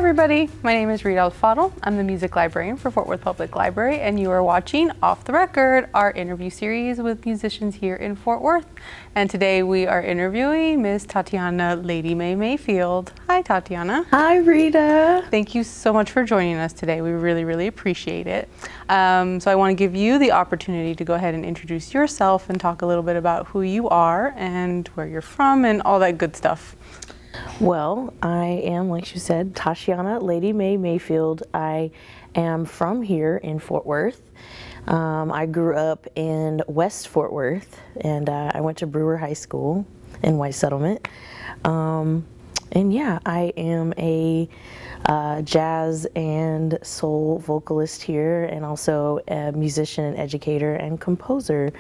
everybody, my name is Rita Alfaro. I'm the music librarian for Fort Worth Public Library, and you are watching Off the Record, our interview series with musicians here in Fort Worth. And today we are interviewing Miss Tatiana LadyMay Mayfield. Hi, Tatiana. Hi, Rita. Thank you so much for joining us today. We really appreciate it. So I want to give you the opportunity to go ahead and introduce yourself and talk a little bit about who you are and where you're from and all that good stuff. Well, I am, like you said, Tatiana LadyMay Mayfield. I am from here in Fort Worth. I grew up in West Fort Worth, and I went to Brewer High School in White Settlement. And yeah, I am a jazz and soul vocalist here, and also a musician and educator and composer.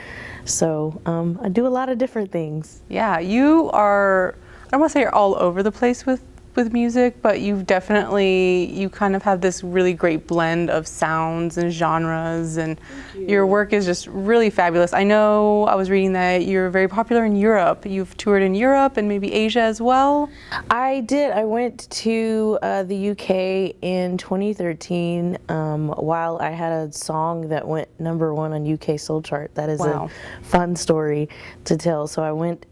So I do a lot of different things. Yeah, you are, I don't want to say you're all over the place with music, but you kind of have this really great blend of sounds and genres, and your work is just really fabulous. I know I was reading that you're very popular in Europe. You've toured in Europe and maybe Asia as well. I did. I went to the UK in 2013 while I had a song that went #1 on UK Soul Chart. That is a fun story to tell. So I went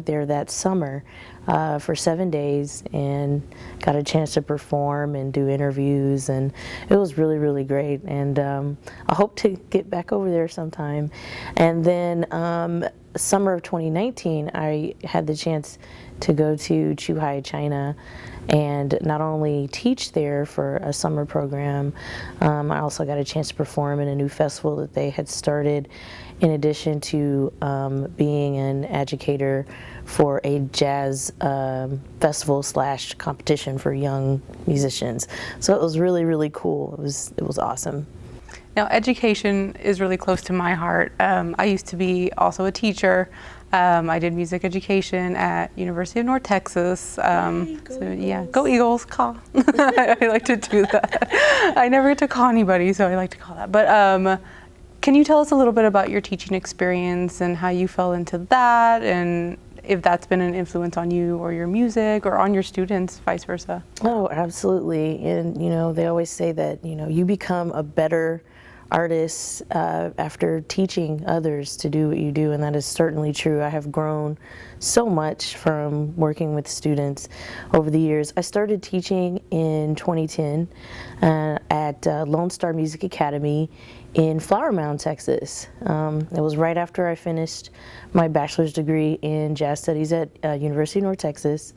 there that summer for 7 days and got a chance to perform and do interviews, and it was really great. And I hope to get back over there sometime. And then summer of 2019, I had the chance to go to Zhuhai, China, and not only teach there for a summer program, I also got a chance to perform in a new festival that they had started, in addition to being an educator for a jazz festival / competition for young musicians. So it was really cool. It was awesome. Now, education is really close to my heart. I used to be also a teacher. I did music education at University of North Texas. So yeah, go Eagles, call. I like to do that. I never get to call anybody, so I like to call that. But can you tell us a little bit about your teaching experience and how you fell into that, and if that's been an influence on you or your music or on your students, vice versa? Oh, absolutely. And you know, they always say that, you know, you become a better artist after teaching others to do what you do, and that is certainly true. I have grown so much from working with students over the years. I started teaching in 2010 at Lone Star Music Academy in Flower Mound, Texas. It was right after I finished my bachelor's degree in jazz studies at University of North Texas,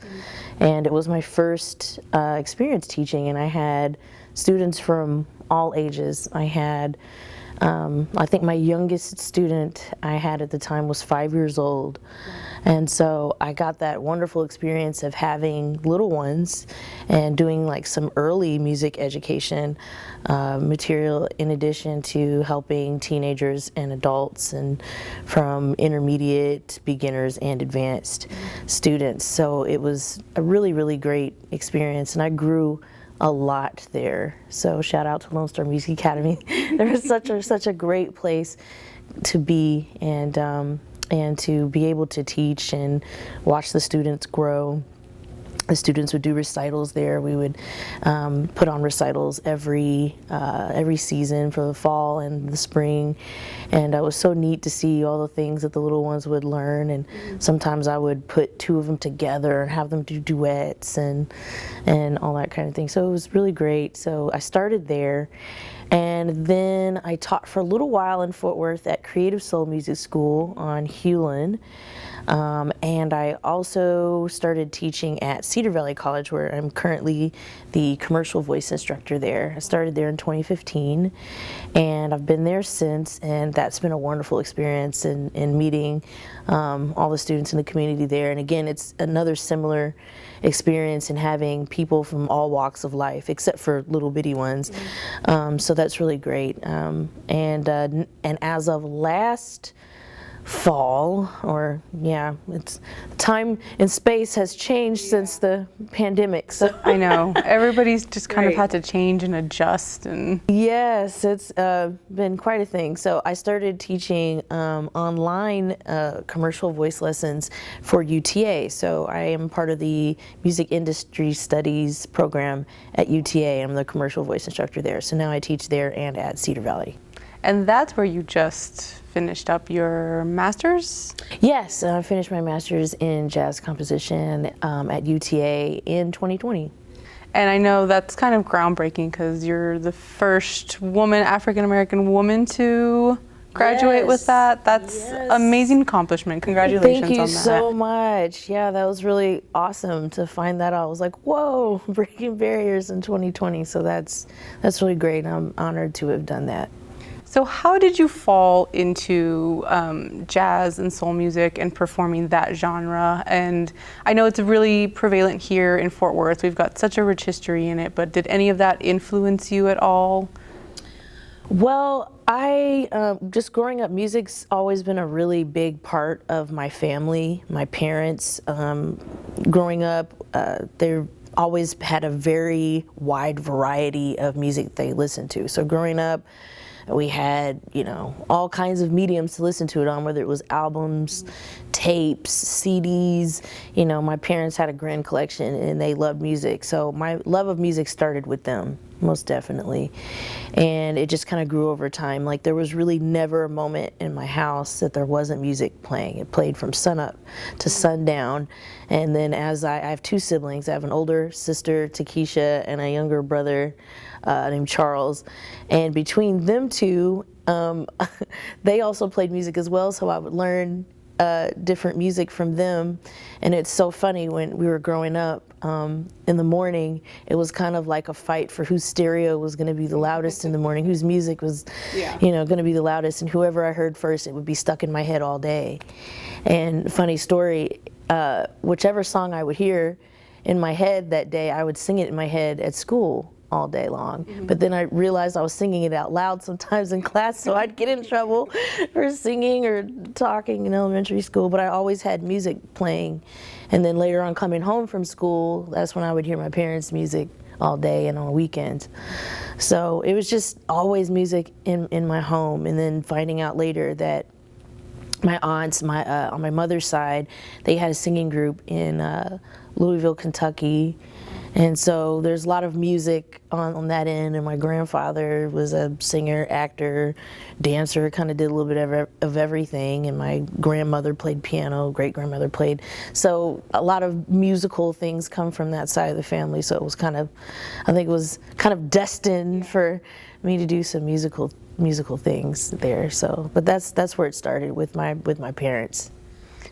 and it was my first experience teaching, and I had students from all ages. I had, I think my youngest student I had at the time was 5 years old. And so I got that wonderful experience of having little ones and doing like some early music education material, in addition to helping teenagers and adults, and from intermediate, beginners, and advanced students. So it was a really great experience, and I grew a lot there. So shout out to Lone Star Music Academy. There was such a great place to be, and to be able to teach and watch the students grow. The students would do recitals there. We would put on recitals every season for the fall and the spring, and it was so neat to see all the things that the little ones would learn. And sometimes I would put two of them together and have them do duets and all that kind of thing. So it was really great. So I started there, and then I taught for a little while in Fort Worth at Creative Soul Music School on Hewlin. And I also started teaching at Cedar Valley College, where I'm currently the commercial voice instructor there. I started there in 2015, and I've been there since, and that's been a wonderful experience in meeting all the students in the community there. And again, it's another similar experience in having people from all walks of life, except for little bitty ones. So that's really great. And as of last fall, or yeah, it's time and space has changed since the pandemic. So I know everybody's just kind of Right. had to change and adjust, and yes, it's been quite a thing. So I started teaching online commercial voice lessons for UTA. So I am part of the Music Industry Studies program at UTA. I'm the commercial voice instructor there. So now I teach there and at Cedar Valley. and that's where you just finished up your master's. Yes, I finished my master's in jazz composition at UTA in 2020. And I know that's kind of groundbreaking because you're the first woman, African-American woman to graduate with Yes. that. That's Yes. amazing accomplishment. Congratulations Thank you on that. so much. Yeah, that was really awesome to find that out. I was like, whoa, breaking barriers in 2020. So that's really great. I'm honored to have done that. So how did you fall into jazz and soul music and performing that genre? And I know it's really prevalent here in Fort Worth. We've got such a rich history in it, but did any of that influence you at all? Well, I just growing up, music's always been a really big part of my family. My parents, growing up, they always had a very wide variety of music they listened to. So growing up, we had, you know, all kinds of mediums to listen to it on, whether it was albums, tapes, CDs. You know, my parents had a grand collection and they loved music. So my love of music started with them, most definitely. And it just kind of grew over time. Like there was really never a moment in my house that there wasn't music playing. It played from sunup to sundown. And then as I have two siblings, I have an older sister, Takesha, and a younger brother named Charles. And between them two, they also played music as well, so I would learn different music from them. And it's so funny, when we were growing up, in the morning, it was kind of like a fight for whose stereo was going to be the loudest in the morning, whose music was, you know, going to be the loudest, and whoever I heard first, it would be stuck in my head all day. And funny story, whichever song I would hear in my head that day, I would sing it in my head at school all day long. But then I realized I was singing it out loud sometimes in class, so I'd get in trouble for singing or talking in elementary school. But I always had music playing. And then later on, coming home from school, that's when I would hear my parents' music all day and on weekends. So it was just always music in my home. And then finding out later that my aunts, on my mother's side, they had a singing group in Louisville, Kentucky. And so there's a lot of music on that end, and my grandfather was a singer, actor, dancer, kind of did a little bit of everything, and my grandmother played piano, great-grandmother played. So a lot of musical things come from that side of the family, so it was kind of, I think it was kind of destined for me to do some musical things there. So, but that's where it started with my parents.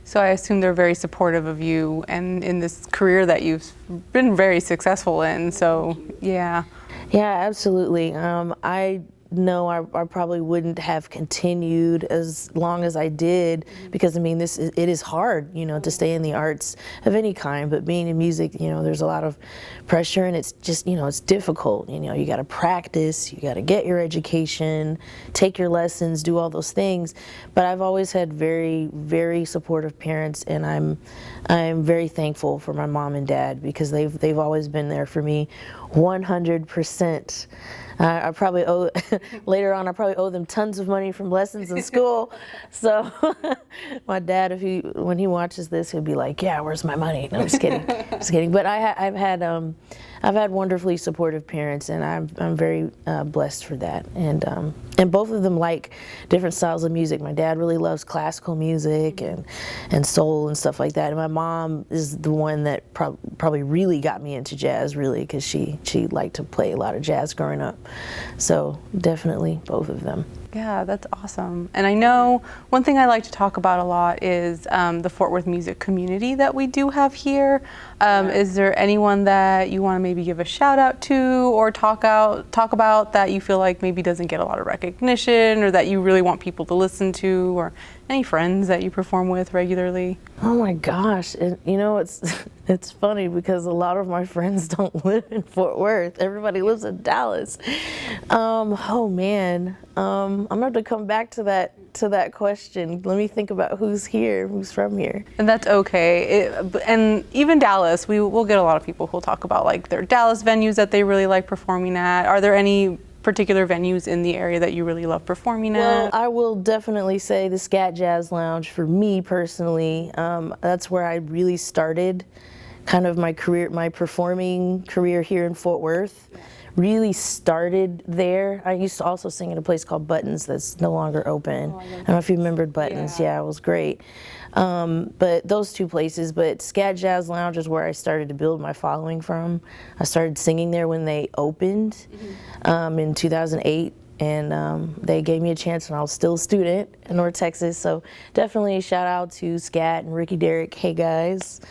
So I assume they're very supportive of you and in this career that you've been very successful in. So, yeah. Yeah, absolutely. I know I probably wouldn't have continued as long as I did, because I mean, it is hard, you know, to stay in the arts of any kind, but being in music, you know, there's a lot of pressure, and it's just, you know, it's difficult. You know, you got to practice, you got to get your education, take your lessons, do all those things. But I've always had very, very supportive parents, and I'm very thankful for my mom and dad, because they've always been there for me 100%. I probably owe, later on, I probably owe them tons of money from lessons in school. So my dad, when he watches this, he'll be like, yeah, where's my money? No, I'm just kidding. Just kidding. But I've had wonderfully supportive parents, and I'm very blessed for that. And both of them like different styles of music. My dad really loves classical music and soul and stuff like that. And my mom is the one that probably really got me into jazz, really, because she liked to play a lot of jazz growing up. So definitely both of them. Yeah, that's awesome. And I know one thing I like to talk about a lot is the Fort Worth music community that we do have here. Is there anyone that you want to maybe give a shout out to or talk about that you feel like maybe doesn't get a lot of recognition, or that you really want people to listen to, or any friends that you perform with regularly? Oh my gosh, you know, it's funny because a lot of my friends don't live in Fort Worth. Everybody lives in Dallas. Oh man, I'm gonna have to come back to that question. Let me think about who's here, who's from here. And that's okay. And even Dallas, we'll get a lot of people who'll talk about like their Dallas venues that they really like performing at. Are there any particular venues in the area that you really love performing Well, at? I will definitely say the Scat Jazz Lounge for me personally. That's where I really started kind of my career, my performing career here in Fort Worth. Really started there. I used to also sing at a place called Buttons that's no longer open. I don't know if you remembered Buttons. Yeah, it was great. But those two places, but Scat Jazz Lounge is where I started to build my following from. I started singing there when they opened in 2008. And they gave me a chance when I was still a student in North Texas. So definitely a shout out to Scat and Ricky Derrick. Hey guys.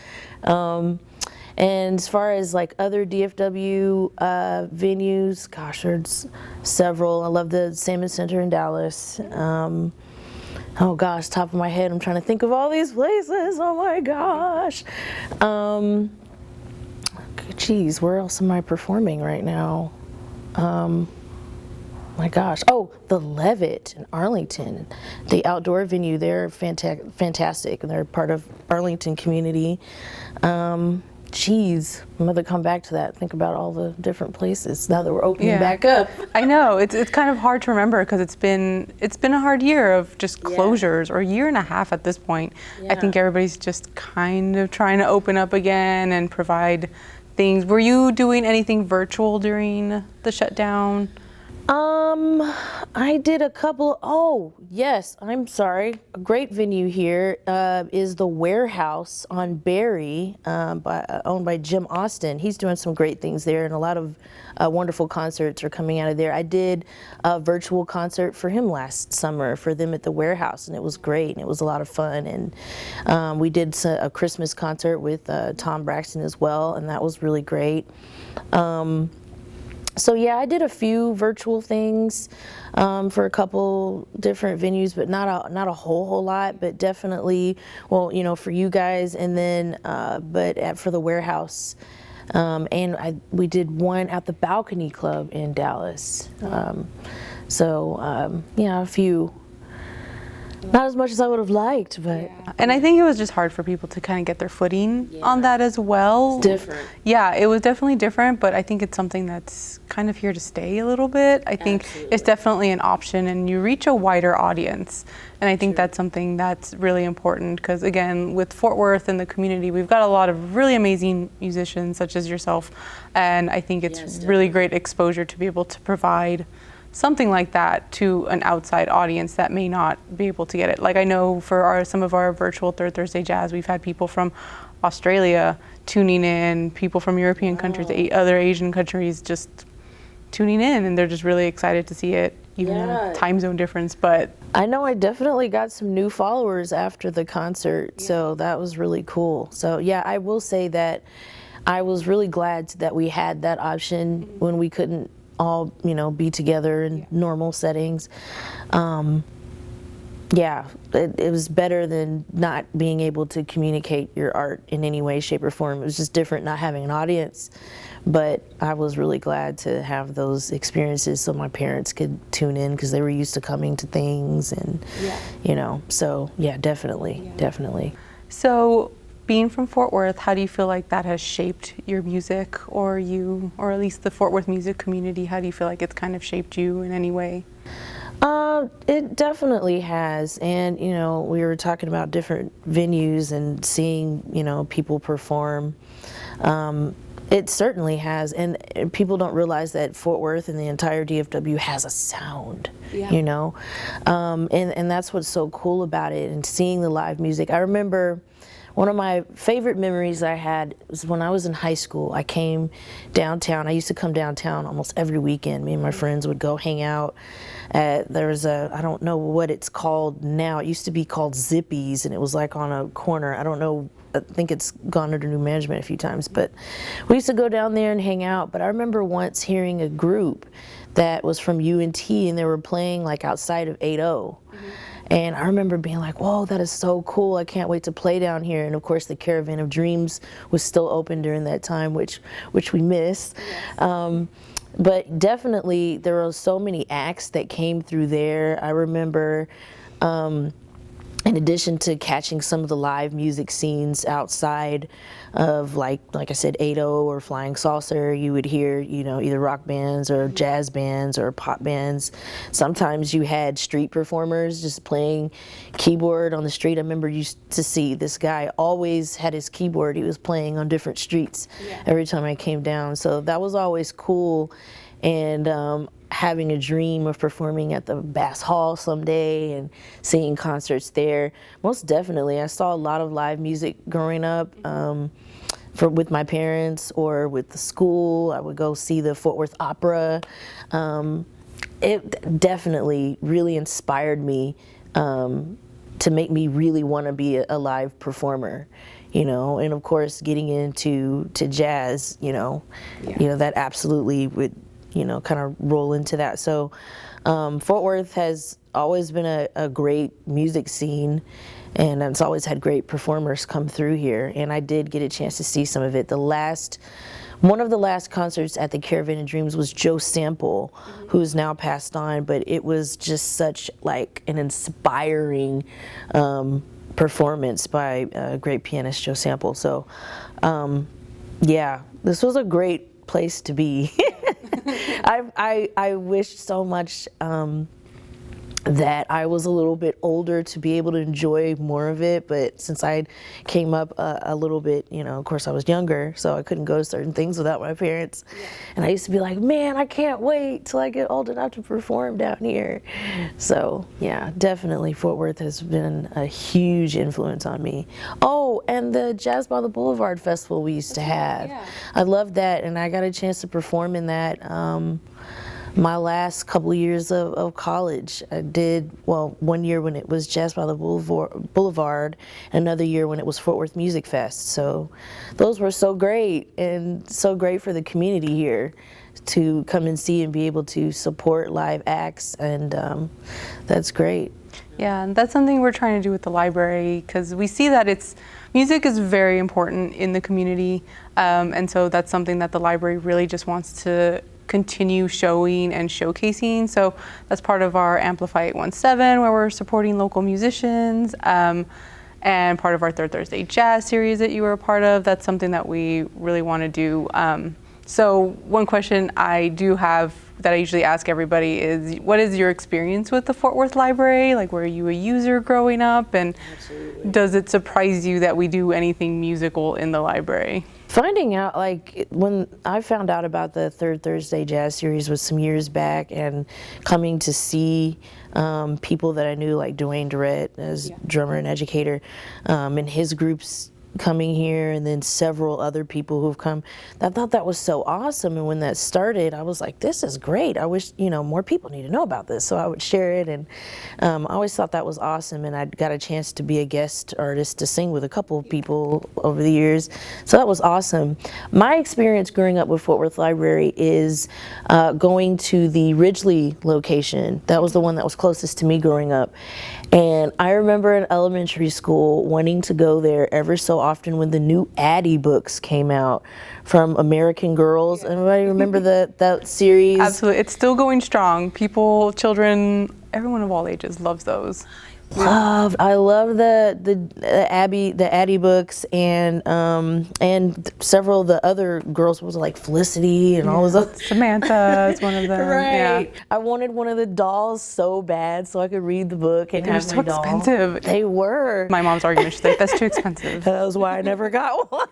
And as far as like other DFW venues, gosh, there's several. I love the Salmon Center in Dallas. Oh gosh, top of my head, I'm trying to think of all these places. Oh my gosh. Geez, where else am I performing right now? My gosh. Oh, the Levitt in Arlington, the outdoor venue. They're fantastic, and they're part of Arlington community. Geez, I'm gonna come back to that. Think about all the different places now that we're opening back up. I know it's kind of hard to remember because it's been a hard year of just closures, or a year and a half at this point. I think everybody's just kind of trying to open up again and provide things. Were you doing anything virtual during the shutdown? I did a couple. Oh, yes. I'm sorry. A great venue here is the Warehouse on Berry, owned by Jim Austin. He's doing some great things there, and a lot of wonderful concerts are coming out of there. I did a virtual concert for him last summer for them at the Warehouse, and it was great, and it was a lot of fun. And we did a Christmas concert with Tom Braxton as well, and that was really great. So yeah, I did a few virtual things for a couple different venues, but not a whole lot, but definitely, well, you know, for you guys, and then for the Warehouse, and we did one at the Balcony Club in Dallas. Yeah, a few. Not as much as I would have liked, but. And I think it was just hard for people to kind of get their footing on that as well. It's different. Yeah, it was definitely different, but I think it's something that's kind of here to stay a little bit. I think it's definitely an option, and you reach a wider audience. And I think that's something that's really important because, again, with Fort Worth and the community, we've got a lot of really amazing musicians such as yourself. And I think it's really great exposure to be able to provide something like that to an outside audience that may not be able to get it. Like I know for some of our virtual Third Thursday Jazz, we've had people from Australia tuning in, people from European countries, other Asian countries just tuning in, and they're just really excited to see it, even the time zone difference. But I know I definitely got some new followers after the concert, so that was really cool. So yeah, I will say that I was really glad that we had that option when we couldn't all, you know, be together in normal settings. It was better than not being able to communicate your art in any way, shape, or form. It was just different not having an audience, but I was really glad to have those experiences so my parents could tune in because they were used to coming to things, and you know, so yeah, definitely. So being from Fort Worth, how do you feel like that has shaped your music, or at least the Fort Worth music community? How do you feel like it's kind of shaped you in any way? It definitely has, and you know, we were talking about different venues and seeing, you know, people perform. It certainly has, and people don't realize that Fort Worth and the entire DFW has a sound, you know, and that's what's so cool about it, and seeing the live music. I remember one of my favorite memories I had was when I was in high school. I came downtown. I used to come downtown almost every weekend. Me and my friends would go hang out. There was I don't know what it's called now. It used to be called Zippy's, and it was like on a corner. I don't know. I think it's gone under new management a few times, but we used to go down there and hang out. But I remember once hearing a group that was from UNT, and they were playing like outside of 80. And I remember being like, whoa, that is so cool. I can't wait to play down here. And of course, the Caravan of Dreams was still open during that time, which we missed. But definitely there were so many acts that came through there. I remember, in addition to catching some of the live music scenes outside of like I said, 8 or Flying Saucer, you would hear, you know, either rock bands or jazz bands or pop bands. Sometimes you had street performers just playing keyboard on the street. I remember used to see this guy always had his keyboard. He was playing on different streets every time I came down. So that was always cool. And having a dream of performing at the Bass Hall someday and seeing concerts there. Most definitely, I saw a lot of live music growing up with my parents or with the school. I would go see the Fort Worth Opera. It definitely really inspired me to make me really want to be a live performer. You know, and of course, getting into jazz, you know, that absolutely would, you know, kind of roll into that. So Fort Worth has always been a great music scene, and it's always had great performers come through here. And I did get a chance to see some of it. One of the last concerts at the Caravan of Dreams was Joe Sample, who is now passed on, but it was just such like an inspiring performance by a great pianist, Joe Sample. So yeah, this was a great place to be. I wish so much that I was a little bit older to be able to enjoy more of it, but since I came up a little bit, you know, of course I was younger, so I couldn't go to certain things without my parents. And I used to be like, man, I can't wait till I get old enough to perform down here. So yeah, definitely Fort Worth has been a huge influence on me. Oh, and the Jazz by the Boulevard Festival we used to have. I loved that, and I got a chance to perform in that my last couple of years of college. I did, well, one year when it was Jazz by the Boulevard, another year when it was Fort Worth Music Fest. So those were so great, and so great for the community here to come and see and be able to support live acts, and that's great. Yeah, and that's something we're trying to do with the library, because we see that music is very important in the community, and so that's something that the library really just wants to continue showing and showcasing. So that's part of our Amplify 817, where we're supporting local musicians, and part of our Third Thursday Jazz series that you were a part of. That's something that we really want to do. So one question I do have that I usually ask everybody is, what is your experience with the Fort Worth Library? Like, were you a user growing up? And does it surprise you that we do anything musical in the library? Finding out, like, when I found out about the Third Thursday Jazz series was some years back, and coming to see people that I knew, like Dwayne Durrett as drummer and educator, and his groups coming here, and then several other people who've come. I thought that was so awesome, and when that started, I was like, this is great. I wish, you know, more people need to know about this, so I would share it, and I always thought that was awesome, and I got a chance to be a guest artist to sing with a couple of people over the years, so that was awesome. My experience growing up with Fort Worth Library is going to the Ridgely location. That was the one that was closest to me growing up, and I remember in elementary school wanting to go there ever so often when the new Addie books came out from American Girls. Everybody remember that series? Absolutely. It's still going strong. People, children, everyone of all ages loves those. I love the Addie books, and several of the other girls was like Felicity and all those other. Samantha is one of them. Right. Yeah. I wanted one of the dolls so bad so I could read the book and have They're my so doll. expensive. They were. My mom's argument, she's like, that's too expensive. That was why I never got one.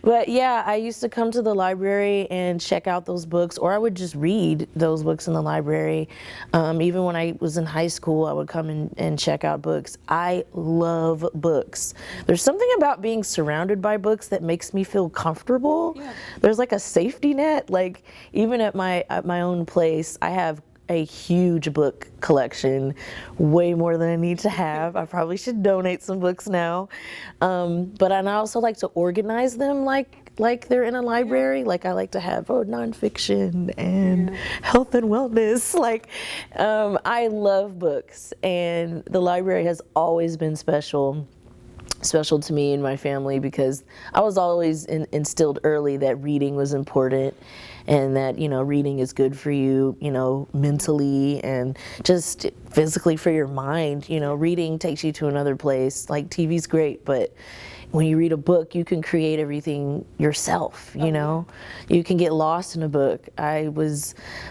But yeah, I used to come to the library and check out those books, or I would just read those books in the library. Even when I was in high school, I would come and check out books. I love books. There's something about being surrounded by books that makes me feel comfortable. Yeah. There's like a safety net. Like, even at my own place, I have a huge book collection, way more than I need to have. I probably should donate some books now. But I also like to organize them like they're in a library. Like, I like to have nonfiction and health and wellness. Like, I love books, and the library has always been special. special to me and my family because I was always instilled early that reading was important and that, you know, reading is good for you, you know, mentally and just physically for your mind. You know, reading takes you to another place. Like TV's great, but when you read a book, you can create everything yourself, you know? You can get lost in a book.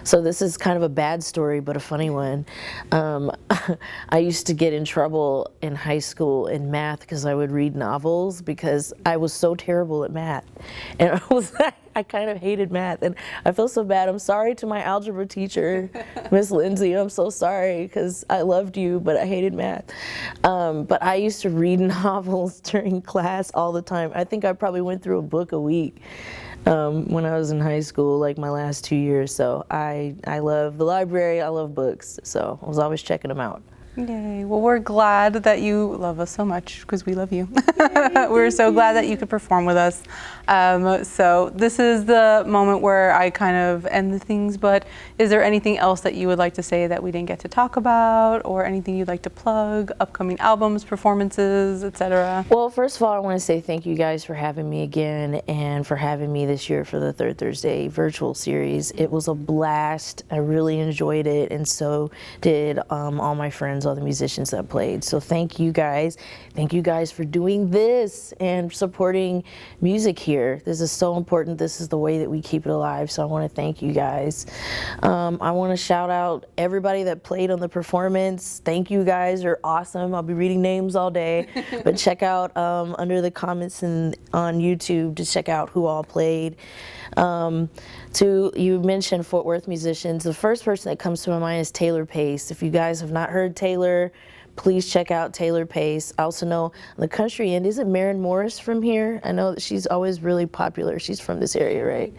So this is kind of a bad story, but a funny one. I used to get in trouble in high school in math because I would read novels because I was so terrible at math. And I kind of hated math, and I feel so bad. I'm sorry to my algebra teacher, Miss Lindsay. I'm so sorry because I loved you, but I hated math. But I used to read novels during class all the time. I think I probably went through a book a week when I was in high school, like my last 2 years. So I love the library. I love books. So I was always checking them out. Yay. Well, we're glad that you love us so much because we love you. We're so glad that you could perform with us. So this is the moment where I kind of end the things, but is there anything else that you would like to say that we didn't get to talk about, or anything you'd like to plug, upcoming albums, performances, etc.? Well, first of all, I want to say thank you guys for having me again and for having me this year for the Third Thursday virtual series. It was a blast. I really enjoyed it, and so did all my friends, all the musicians that played. So thank you guys. Thank you guys for doing this and supporting music here. This is so important. This is the way that we keep it alive. So I want to thank you guys. I want to shout out everybody that played on the performance. Thank you guys. You're awesome. I'll be reading names all day, but check out under the comments on YouTube to check out who all played. You mentioned Fort Worth musicians. The first person that comes to my mind is Taylor Pace. If you guys have not heard Taylor, please check out Taylor Pace. I also know on the country end, is it Maren Morris from here? I know that she's always really popular. She's from this area, right?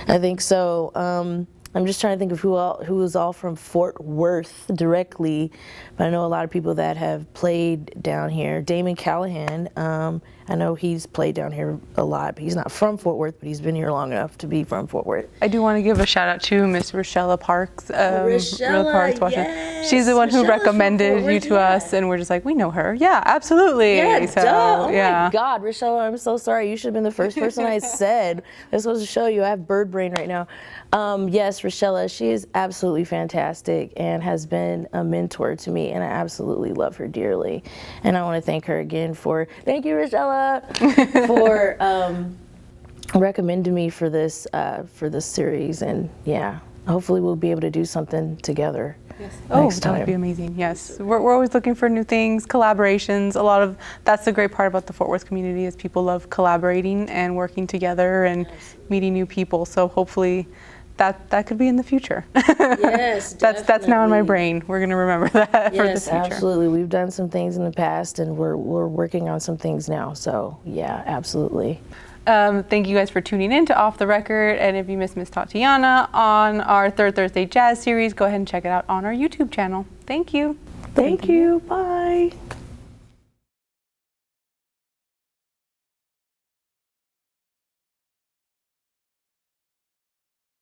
I think so. I'm just trying to think of who is all from Fort Worth directly, but I know a lot of people that have played down here. Damon Callahan, I know he's played down here a lot, but he's not from Fort Worth, but he's been here long enough to be from Fort Worth. I do want to give a shout out to Miss Rochella Parks. Rochella, yes. She's the one who recommended you to us, and we're just like, we know her. Yeah, absolutely. Yeah, so, duh. Oh yeah. my God, Rochella, I'm so sorry. You should have been the first person I said. This was to show you I have bird brain right now. Yes, Rochella, she is absolutely fantastic and has been a mentor to me, and I absolutely love her dearly. And I want to thank her again thank you, Rochella, for recommending me for this series. And yeah, hopefully we'll be able to do something together. Yes. Next time. That would be amazing. Yes, we're always looking for new things, collaborations. That's the great part about the Fort Worth community is people love collaborating and working together and meeting new people. So hopefully that could be in the future. Yes, that's now in my brain. We're going to remember that for the Yes, future. absolutely. We've done some things in the past, and we're working on some things now. So yeah, absolutely. Thank you guys for tuning in to Off the Record. And if you missed Miss Tatiana on our Third Thursday Jazz series, go ahead and check it out on our YouTube channel. Thank you. Thank you. Bye.